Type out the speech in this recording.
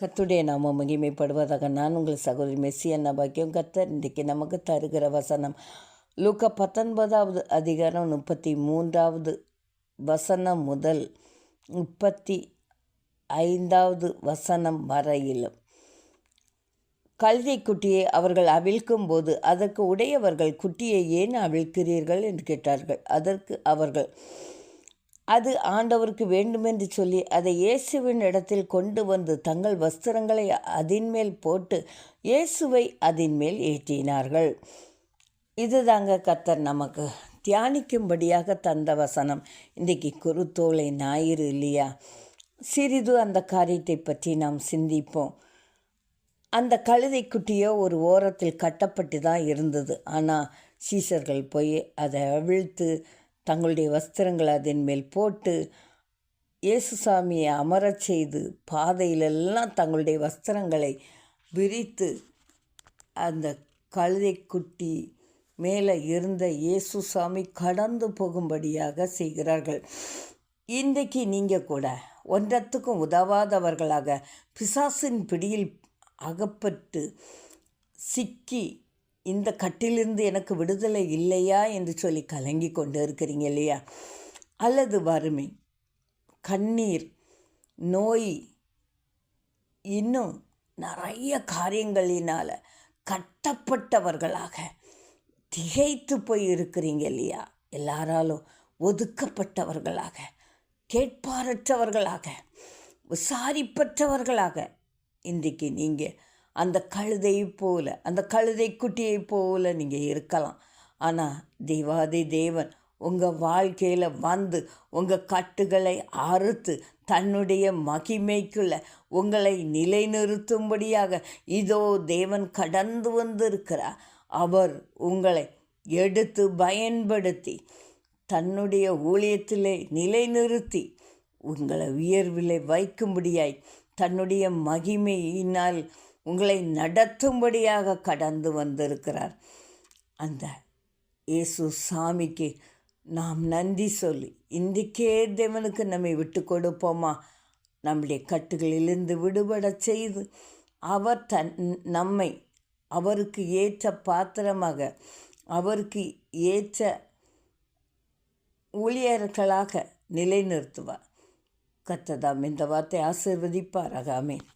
கர்த்தருடைய நாமம் மகிமைப்படுவதாக. நான் உங்கள் சகோதரி மெஸ்ஸி அண்ணா பாக்கியம். கர்த்தர் இன்றைக்கு நமக்கு தருகிற வசனம் லூக்கா 19வது அதிகாரம் 33வது வசனம் முதல் 35வது வசனம் வரையிலும். கழுதை குட்டியை அவர்கள் அவிழ்க்கும் போது அதற்கு உடையவர்கள், குட்டியை ஏன் அவிழ்க்கிறீர்கள் என்று கேட்டார்கள். அதற்கு அவர்கள், அது ஆண்டவருக்கு வேண்டுமென்று சொல்லி அதை இயேசுவின் இடத்தில் கொண்டு வந்து தங்கள் வஸ்திரங்களை அதின்மேல் போட்டு இயேசுவை அதின்மேல் ஏற்றினார்கள். இதுதாங்க கர்த்தர் நமக்கு தியானிக்கும்படியாக தந்த வசனம். இன்றைக்கி குருத்தோலை ஞாயிறு இல்லையா? சிறிது அந்த காரியத்தை பற்றி நாம் சிந்திப்போம். அந்த கழுதை குட்டியோ ஒரு ஓரத்தில் கட்டப்பட்டு தான் இருந்தது. ஆனால் சீசர்கள் போய் அதை அவிழ்த்து தங்களுடைய வஸ்திரங்களை அதன் மேல் போட்டு இயேசுசாமியை அமரச் செய்து பாதையிலெல்லாம் தங்களுடைய வஸ்திரங்களை விரித்து அந்த கழுதை குட்டி மேலே இருந்த இயேசுசாமி கடந்து போகும்படியாக செய்கிறார்கள். இன்றைக்கு நீங்கள் கூட ஒன்றத்துக்கும் உதவாதவர்களாக பிசாசின் பிடியில் அகப்பட்டு சிக்கி இந்த கட்டிலிருந்து எனக்கு விடுதலை இல்லையா என்று சொல்லி கலங்கி கொண்டு இருக்கிறீங்க இல்லையா? அல்லது வறுமை, கண்ணீர், நோய், இன்னும் நிறைய காரியங்களினால் கட்டப்பட்டவர்களாக திகைத்து போய் இருக்கிறீங்க இல்லையா? எல்லாராலும் ஒதுக்கப்பட்டவர்களாக, கேட்பாரற்றவர்களாக, விசாரிப்பற்றவர்களாக இன்றைக்கு நீங்கள் அந்த கழுதையை போல, அந்த கழுதை குட்டியை போல நீங்கள் இருக்கலாம். ஆனால் தேவாதி தேவன் உங்கள் வாழ்க்கையில் வந்து உங்கள் கட்டுகளை அறுத்து தன்னுடைய மகிமைக்குள்ள உங்களை நிலைநிறுத்தும்படியாக இதோ தேவன் கடந்து வந்திருக்கிறார். அவர் உங்களை எடுத்து பயன்படுத்தி தன்னுடைய ஊழியத்திலே நிலைநிறுத்தி உங்களை உயர்விலை வைக்கும்படியாய் தன்னுடைய மகிமையினால் உங்களை நடத்தும்படியாக கடந்து வந்திருக்கிறார். அந்த இயேசு சாமிக்கு நாம் நன்றி சொல்லி இன்றைக்கே தேவனுக்கு நம்மை விட்டு கொடுப்போமா? நம்முடைய கட்டுகளிலிருந்து விடுபட செய்து அவர் நம்மை அவருக்கு ஏற்ற பாத்திரமாக, அவருக்கு ஏற்ற ஊழியர்களாக நிலைநிறுத்துவார். கர்த்தர் தாம் இந்த வார்த்தை ஆசீர்வதிப்பாராக. ஆமென்.